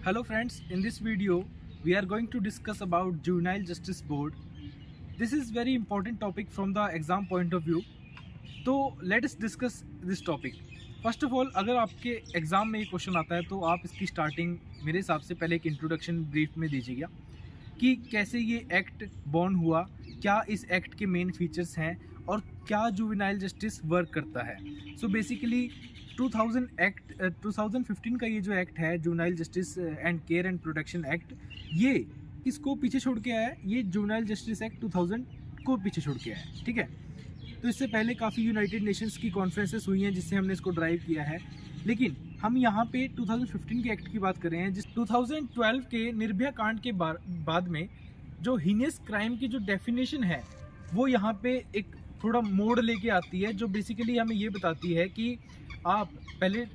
Hello friends, in this video we are going to discuss about Juvenile Justice Board. This is very important topic from the exam point of view. तो let us discuss this topic. First of all अगर आपके exam में ये question आता है तो आप इसकी स्टार्टिंग मेरे हिसाब से पहले एक इंट्रोडक्शन ब्रीफ में दीजिएगा कि कैसे ये एक्ट बॉर्न हुआ, क्या इस एक्ट के मेन फीचर्स हैं और क्या जुवेनाइल जस्टिस वर्क करता है. सो बेसिकली 2015 का ये जो एक्ट है juvenile justice and care and protection act, ये इसको पीछे छोड़ के आया है. ये जुवेनाइल जस्टिस एक्ट 2000 को पीछे छोड़ के आया है. ठीक है, तो इससे पहले काफ़ी यूनाइटेड नेशंस की कॉन्फ्रेंसेस हुई हैं जिससे हमने इसको ड्राइव किया है, लेकिन हम यहाँ पे 2015 के एक्ट की बात कर रहे हैं. जिस 2012 के निर्भया कांड के बाद में जो हीनियस क्राइम की जो डेफिनेशन है वो यहाँ पे एक थोड़ा मोड़ लेके आती है, जो बेसिकली हमें ये बताती है कि आप पहले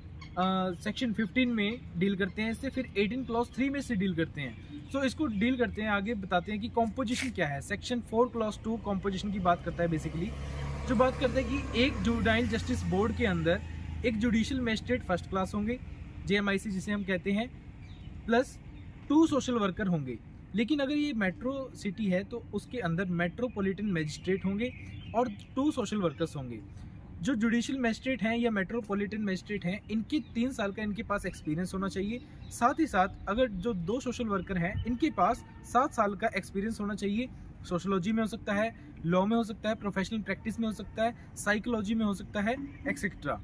सेक्शन 15 में डील करते हैं इससे, फिर 18 क्लॉज 3 में से डील करते हैं. सो इसको डील करते हैं, आगे बताते हैं कि कॉम्पोजिशन क्या है. सेक्शन 4 क्लॉज 2 कॉम्पोजिशन की बात करता है बेसिकली, जो बात करता है कि एक जुवेनाइल जस्टिस बोर्ड के अंदर एक जुडिशियल मजिस्ट्रेट फर्स्ट क्लास होंगे, JMIC जिसे हम कहते हैं, प्लस 2 सोशल वर्कर होंगे. लेकिन अगर ये मेट्रो सिटी है तो उसके अंदर मेट्रोपॉलिटन मजिस्ट्रेट होंगे और 2 सोशल वर्कर्स होंगे. जो जुडिशियल मजिस्ट्रेट हैं या मेट्रोपॉलिटन मजिस्ट्रेट हैं, इनकी 3 साल का इनके पास एक्सपीरियंस होना चाहिए. साथ ही साथ अगर जो 2 सोशल वर्कर हैं इनके पास 7 साल का एक्सपीरियंस होना चाहिए. सोशोलॉजी में हो सकता है, लॉ में हो सकता है, प्रोफेशनल प्रैक्टिस में हो सकता है, साइकोलॉजी में हो सकता है, एक्सेट्रा.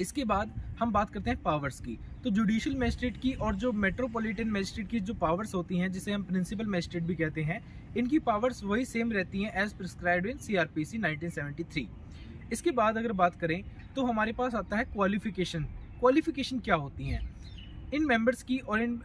इसके बाद हम बात करते हैं पावर्स की. तो जुडिशियल मजिस्ट्रेट की और जो मेट्रोपॉलिटन मजिस्ट्रेट की जो पावर्स होती हैं, जिसे हम प्रिंसिपल मजिस्ट्रेट भी कहते हैं, इनकी पावर्स वही सेम रहती हैं एज प्रिस्क्राइब्ड इन CRPC 1973. इसके बाद अगर बात करें तो हमारे पास आता है क्वालिफिकेशन. क्वालिफिकेशन क्या होती हैं? इन मेंबर्स की और इन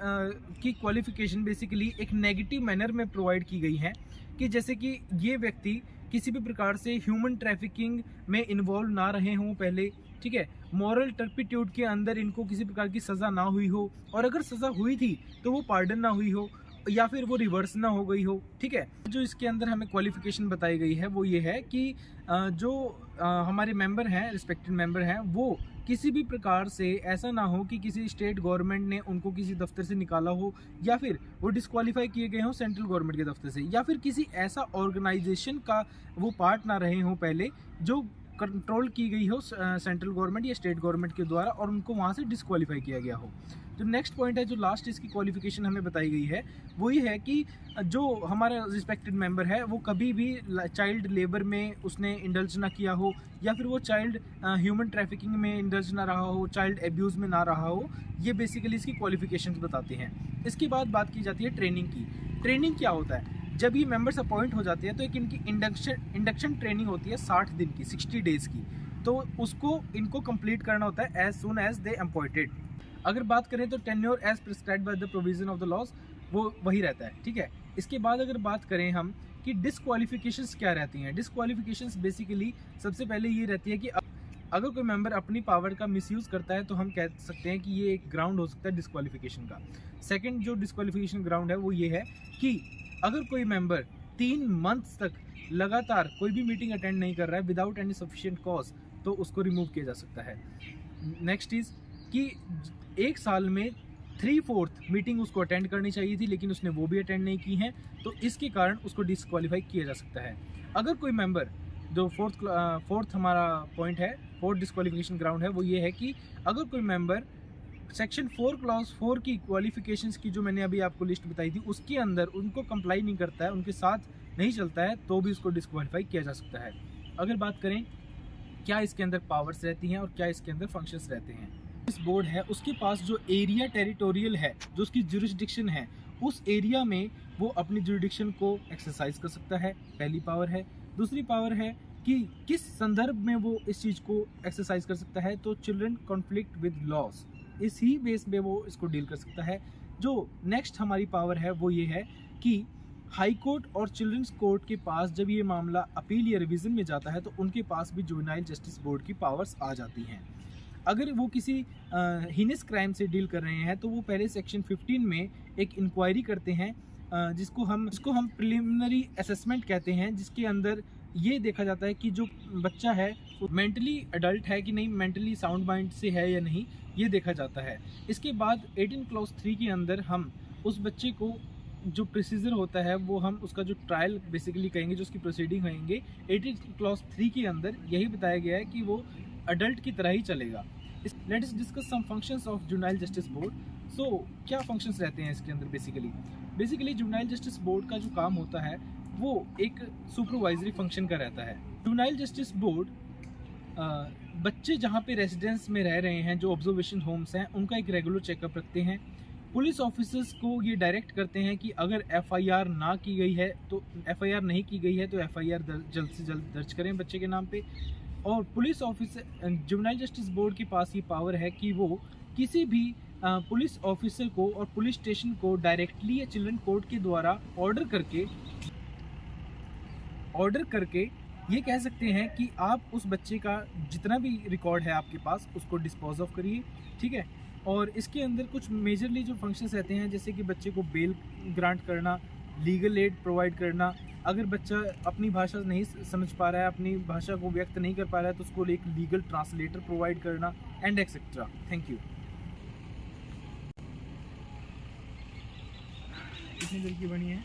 की क्वालिफिकेशन बेसिकली एक नेगेटिव मैनर में प्रोवाइड की गई है कि जैसे कि ये व्यक्ति किसी भी प्रकार से ह्यूमन ट्रैफिकिंग में इन्वॉल्व ना रहे हों पहले. ठीक है, मॉरल टर्पिट्यूड के अंदर इनको किसी प्रकार की सज़ा ना हुई हो, और अगर सज़ा हुई थी तो वो पार्डन ना हुई हो या फिर वो रिवर्स ना हो गई हो. ठीक है, जो इसके अंदर हमें क्वालिफिकेशन बताई गई है वो ये है कि जो हमारे मेंबर हैं, रिस्पेक्टेड मेंबर हैं, वो किसी भी प्रकार से ऐसा ना हो कि किसी स्टेट गवर्नमेंट ने उनको किसी दफ्तर से निकाला हो, या फिर वो डिस्क्वालीफाई किए गए हों सेंट्रल गवर्नमेंट के दफ्तर से, या फिर किसी ऐसा ऑर्गेनाइजेशन का वो पार्ट ना रहे हों पहले जो कंट्रोल की गई हो सेंट्रल गवर्नमेंट या स्टेट गवर्नमेंट के द्वारा और उनको वहाँ से डिस्क्वालीफाई किया गया हो. जो नेक्स्ट पॉइंट है, जो लास्ट इसकी क्वालिफिकेशन हमें बताई गई है, वो ये है कि जो हमारा रिस्पेक्टेड मेंबर है वो कभी भी चाइल्ड लेबर में उसने इंडल्ज ना किया हो, या फिर वो चाइल्ड ह्यूमन ट्रैफिकिंग में इंडल्ज ना रहा हो, चाइल्ड एब्यूज़ में ना रहा हो. ये बेसिकली इसकी क्वालिफिकेशन बताते हैं. इसके बाद बात की जाती है ट्रेनिंग की. ट्रेनिंग क्या होता है? जब ये मेंबर्स अपॉइंट हो जाते हैं तो एक इनकी इंडक्शन ट्रेनिंग होती है 60 दिन की, 60 डेज़ की. तो उसको इनको कंप्लीट करना होता है as soon as they appointed. अगर बात करें तो tenure as prescribed by the provision of the laws वो वही रहता है. ठीक है, इसके बाद अगर बात करें हम कि डिस्क्वालिफिकेशंस क्या रहती हैं. डिस्क्वालिफिकेशंस बेसिकली सबसे पहले ये रहती है कि अगर कोई मेंबर अपनी पावर का मिसयूज़ करता है तो हम कह सकते हैं कि ये एक ग्राउंड हो सकता है डिस्क्वालिफिकेशन का. सेकेंड जो डिस्क्वालिफिकेशन ग्राउंड है वो ये है कि अगर कोई मेंबर 3 मंथ्स तक लगातार कोई भी मीटिंग अटेंड नहीं कर रहा है विदाउट एनी सफिशिएंट कॉज, तो उसको रिमूव किया जा सकता है. नेक्स्ट इज़ कि 1 साल में 3/4 मीटिंग उसको अटेंड करनी चाहिए थी, लेकिन उसने वो भी अटेंड नहीं की हैं, तो इसके कारण उसको डिस्क्वालीफाई किया जा सकता है. अगर कोई मेंबर, जो फोर्थ हमारा पॉइंट है, फोर्थ डिस्क्वालिफिकेशन ग्राउंड है, वो ये है कि अगर कोई मेंबर सेक्शन 4 क्लॉज 4 की क्वालिफिकेशंस की जो मैंने अभी आपको लिस्ट बताई थी उसके अंदर उनको कंप्लाई नहीं करता है, उनके साथ नहीं चलता है, तो भी उसको डिस्क्वालीफाई किया जा सकता है. अगर बात करें क्या इसके अंदर पावर्स रहती हैं और क्या इसके अंदर फंक्शंस रहते हैं. इस बोर्ड है उसके पास जो एरिया टेरिटोरियल है, जो उसकी जुरिस्डिक्शन है, उस एरिया में वो अपनी जुरिस्डिक्शन को एक्सरसाइज कर सकता है, पहली पावर है. दूसरी पावर है कि किस संदर्भ में वो इस चीज़ को एक्सरसाइज कर सकता है, तो चिल्ड्रन कॉन्फ्लिक्ट विद लॉस, इसी बेस पे वो इसको डील कर सकता है. जो नेक्स्ट हमारी पावर है वो ये है कि हाई कोर्ट और चिल्ड्रंस कोर्ट के पास जब ये मामला अपील या रिवीजन में जाता है तो उनके पास भी जुवेनाइल जस्टिस बोर्ड की पावर्स आ जाती हैं. अगर वो किसी हीनियस क्राइम से डील कर रहे हैं तो वो पहले सेक्शन 15 में एक इंक्वायरी करते हैं, जिसको हम प्रिलिमिनरी असेसमेंट कहते हैं, जिसके अंदर ये देखा जाता है कि जो बच्चा है मेंटली अडल्ट है कि नहीं, मेंटली साउंड माइंड से है या नहीं, ये देखा जाता है। इसके बाद 18 क्लॉज 3 के अंदर हम उस बच्चे को जो प्रोसीजर होता है वो हम उसका जो ट्रायल बेसिकली कहेंगे, जो उसकी प्रोसीडिंग कहेंगे, 18 क्लॉज 3 के अंदर यही बताया गया है कि वो अडल्ट की तरह ही चलेगा। Let us discuss some functions of juvenile justice board. So क्या फंक्शंस रहते हैं इसके अंदर बेसिकली जुवेनाइल जस्टिस बोर्ड का जो काम होता है वो एक सुपरवाइजरी फंक्शन का रहता है। जुवेनाइल जस्टिस बोर्ड बच्चे जहाँ पे रेजिडेंस में रह रहे हैं, जो ऑब्जर्वेशन होम्स हैं, उनका एक रेगुलर चेकअप रखते हैं। पुलिस ऑफिसर्स को ये डायरेक्ट करते हैं कि अगर एफआईआर ना की गई है तो एफआईआर नहीं की गई है तो एफआईआर जल्द से जल्द दर्ज करें बच्चे के नाम पे। और police officer juvenile justice board के पास ये पावर है कि वो किसी भी पुलिस ऑफिसर को और पुलिस स्टेशन को डायरेक्टली या चिल्ड्रन कोर्ट के द्वारा ऑर्डर करके ये कह सकते हैं कि आप उस बच्चे का जितना भी रिकॉर्ड है आपके पास उसको डिस्पोज ऑफ करिए, ठीक है। और इसके अंदर कुछ मेजरली जो फंक्शंस रहते हैं, जैसे कि बच्चे को बेल ग्रांट करना, लीगल एड प्रोवाइड करना, अगर बच्चा अपनी भाषा नहीं समझ पा रहा है, अपनी भाषा को व्यक्त नहीं कर पा रहा है, तो उसको एक लीगल ट्रांसलेटर प्रोवाइड करना एंड एक्सेट्रा। Thank you. कितनी देर की बनी है?